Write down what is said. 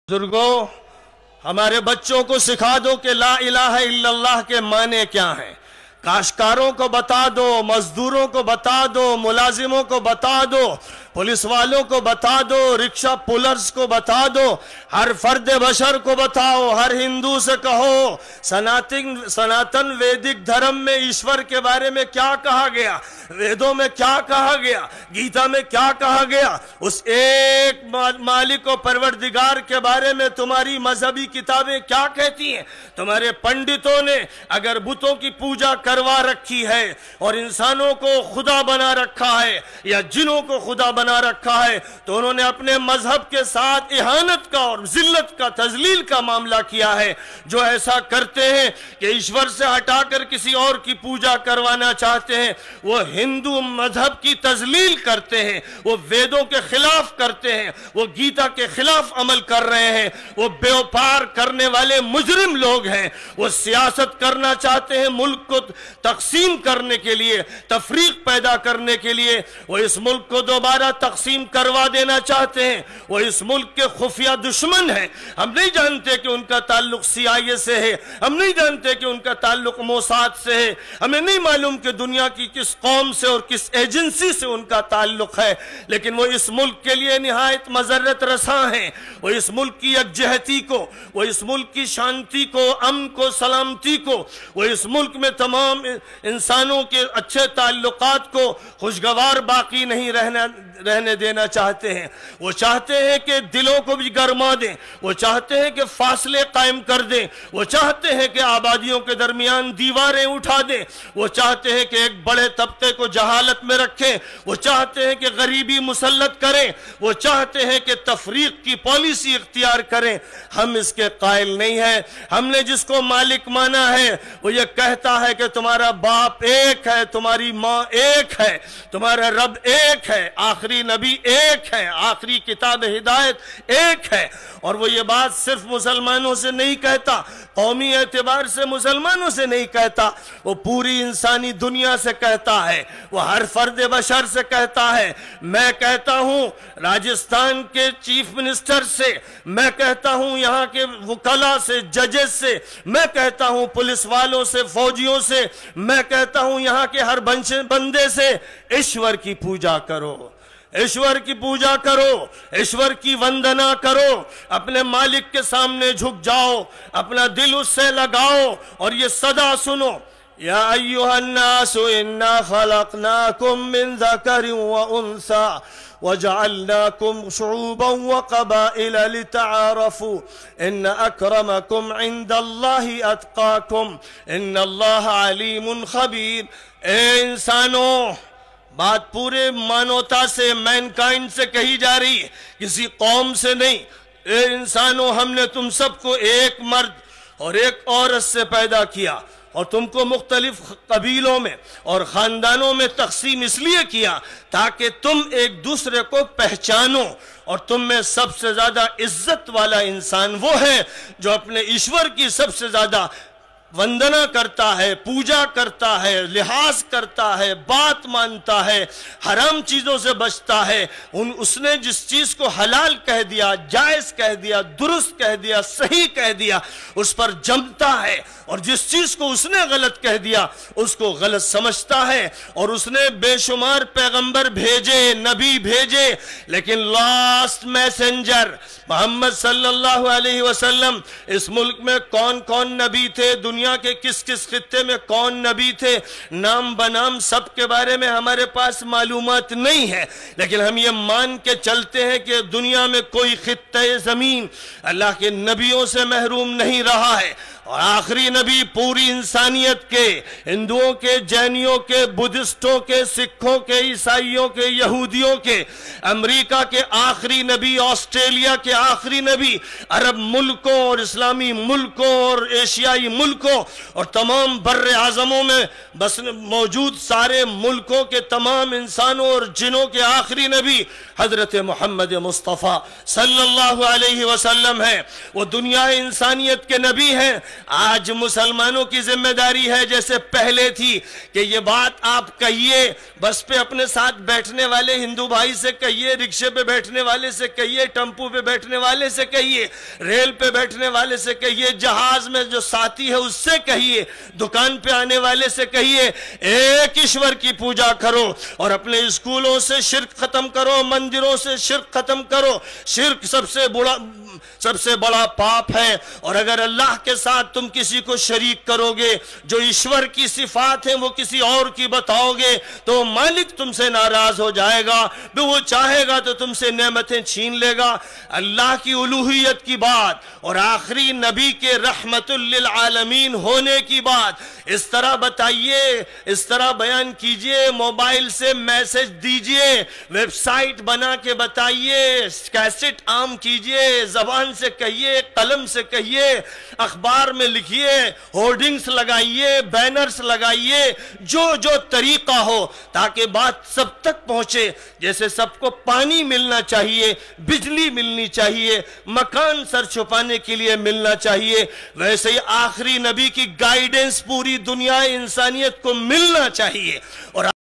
بزرگوں، ہمارے بچوں کو سکھا دو کہ لا الہ الا اللہ کے معنی کیا ہیں۔ کاشتکاروں کو بتا دو، مزدوروں کو بتا دو، ملازموں کو بتا دو، پولیس والوں کو بتا دو، رکشہ پولرز کو بتا دو، ہر فرد بشر کو بتاؤ، ہر ہندو سے کہو سناتن ویدک دھرم میں ایشور کے بارے میں کیا کہا گیا، ویدوں میں کیا کہا گیا، گیتا میں کیا کہا گیا، اس ایک مالک و پروردگار کے بارے میں تمہاری مذہبی کتابیں کیا کہتی ہیں۔ تمہارے پنڈتوں نے اگر بتوں کی پوجا کروا رکھی ہے اور انسانوں کو خدا بنا رکھا ہے یا جنوں کو خدا بنا رکھا ہے تو انہوں نے اپنے مذہب کے ساتھ اہانت کا اور ذلت کا تذلیل کا معاملہ کیا ہے۔ جو ایسا کرتے ہیں کہ ایشور سے ہٹا کر کسی اور کی پوجا کروانا چاہتے ہیں، وہ ہندو مذہب کی تذلیل کرتے ہیں، وہ ویدوں کے خلاف کرتے ہیں، وہ گیتا کے خلاف عمل کر رہے ہیں، وہ بیوپار کرنے والے مجرم لوگ ہیں، وہ سیاست کرنا چاہتے ہیں، ملک کو تقسیم کرنے کے لیے، تفریق پیدا کرنے کے لیے، وہ اس ملک کو دوبارہ تقسیم کروا دینا چاہتے ہیں۔ وہ اس ملک کے خفیہ دشمن ہیں۔ ہم نہیں جانتے کہ ان کا تعلق CIA سے ہے، ہم نہیں جانتے کہ ان کا تعلق موساد سے ہے، ہمیں نہیں معلوم کہ دنیا کی کس قوم سے اور کس ایجنسی سے ان کا تعلق ہے، لیکن وہ اس ملک کے لیے نہایت مضرت رساں ہیں۔ وہ اس ملک کی یکجہتی کو، وہ اس ملک کی شانتی کو، امن کو، سلامتی کو، وہ اس ملک میں تمام انسانوں کے اچھے تعلقات کو خوشگوار باقی نہیں رہنے دینا چاہتے ہیں۔ وہ چاہتے ہیں کہ دلوں کو بھی گرما دیں، وہ چاہتے ہیں کہ فاصلے قائم کر دیں، وہ چاہتے ہیں کہ آبادیوں کے درمیان دیواریں اٹھا دیں، وہ چاہتے ہیں کہ ایک بڑے طبقے کو جہالت میں رکھیں، وہ چاہتے ہیں کہ غریبی مسلط کریں، وہ چاہتے ہیں کہ تفریق کی پالیسی اختیار کریں۔ ہم اس کے قائل نہیں ہیں۔ ہم نے جس کو مالک مانا ہے وہ یہ کہتا ہے کہ تمہارا باپ ایک ہے، تمہاری ماں ایک ہے، تمہارا رب ایک ہے، آخری نبی ایک ہے، آخری کتاب ہدایت ایک ہے۔ اور وہ یہ بات صرف مسلمانوں سے نہیں کہتا، قومی اعتبار سے مسلمانوں سے نہیں کہتا، وہ پوری انسانی دنیا سے کہتا ہے، وہ ہر فرد بشر سے کہتا ہے۔ میں کہتا ہوں راجستھان کے چیف منسٹر سے، میں کہتا ہوں یہاں کے وکلا سے، ججز سے، میں کہتا ہوں پولیس والوں سے، فوجیوں سے، میں کہتا ہوں یہاں کے ہر بندے سے، ایشور کی پوجا کرو، ایشور کی پوجا کرو، ایشور کی وندنا کرو، اپنے مالک کے سامنے جھک جاؤ، اپنا دل اس سے لگاؤ اور یہ صدا سنو، یا ایھا الناس انا خلقناکم من ذکر وانثی وجعلناکم شعوبا وقبائل لتعارفوا ان اکرمکم عند اللہ اتقاکم ان اللہ علیم خبیر۔ اے انسانوں، بات پورے مانوتا سے، مینکائنڈ سے کہی جا رہی ہے، کسی قوم سے نہیں۔ اے انسانوں، ہم نے تم سب کو ایک مرد اور ایک عورت سے پیدا کیا اور تم کو مختلف قبیلوں میں اور خاندانوں میں تقسیم اس لیے کیا تاکہ تم ایک دوسرے کو پہچانو، اور تم میں سب سے زیادہ عزت والا انسان وہ ہے جو اپنے ایشور کی سب سے زیادہ وندنا کرتا ہے، پوجا کرتا ہے، لحاظ کرتا ہے، بات مانتا ہے، حرام چیزوں سے بچتا ہے۔ اس نے جس چیز کو حلال کہہ دیا، جائز کہہ دیا، درست کہہ دیا، صحیح کہہ دیا، اس پر جمتا ہے، اور جس چیز کو اس نے غلط کہہ دیا اس کو غلط سمجھتا ہے۔ اور اس نے بے شمار پیغمبر بھیجے، نبی بھیجے، لیکن لاسٹ میسنجر محمد صلی اللہ علیہ وسلم، اس ملک میں کون کون نبی تھے، دنیا کے کس کس خطے میں کون نبی تھے، نام بنام سب کے بارے میں ہمارے پاس معلومات نہیں ہے، لیکن ہم یہ مان کے چلتے ہیں کہ دنیا میں کوئی خطہ زمین اللہ کے نبیوں سے محروم نہیں رہا ہے۔ اور آخری نبی پوری انسانیت کے، ہندوؤں کے، جینیوں کے، بدھسٹوں کے، سکھوں کے، عیسائیوں کے، یہودیوں کے، امریکہ کے آخری نبی، آسٹریلیا کے آخری نبی، عرب ملکوں اور اسلامی ملکوں اور ایشیائی ملکوں اور تمام بر اعظموں میں بس موجود سارے ملکوں کے تمام انسانوں اور جنوں کے آخری نبی حضرت محمد مصطفیٰ صلی اللہ علیہ وسلم ہیں۔ وہ دنیا انسانیت کے نبی ہیں، آج مسلمانوں کی ذمہ داری ہے جیسے پہلے تھی کہ یہ بات آپ کہیے، بس پہ اپنے ساتھ بیٹھنے والے ہندو بھائی سے کہیے، رکشے پہ بیٹھنے والے سے کہیے، ٹمپو پہ بیٹھنے والے سے کہیے، ریل پہ بیٹھنے والے سے کہیے، جہاز میں جو ساتھی ہے اس سے کہیے، دکان پہ آنے والے سے کہیے، ایک ایشور کی پوجا کرو اور اپنے اسکولوں سے شرک ختم کرو، مندروں سے شرک ختم کرو۔ شرک سب سے بڑا پاپ ہے، اور اگر اللہ کے ساتھ تم کسی کو شریک کرو گے، جو ایشور کی صفات ہیں وہ کسی اور کی بتاؤ گے، تو مالک تم سے ناراض ہو جائے گا، بھی وہ چاہے گا تو تم سے نعمتیں چھین لے گا۔ اللہ کی الوہیت کی بات اور آخری نبی کے رحمت للعالمین ہونے کی بات اس طرح بتائیے، اس طرح بیان کیجئے، موبائل سے میسج دیجئے، ویب سائٹ بنا کے بتائیے، کیسٹ عام کیجئے، زبان سے کہیے، قلم سے کہیے، اخبار میں لکھیے، ہورڈنگز لگائیے، بینرز لگائیے، جو طریقہ ہو تاکہ بات سب تک پہنچے۔ جیسے سب کو پانی ملنا چاہیے، بجلی ملنی چاہیے، مکان سر چھپانے کے لیے ملنا چاہیے، ویسے ہی آخری نبی کی گائیڈنس پوری دنیا انسانیت کو ملنا چاہیے۔ اور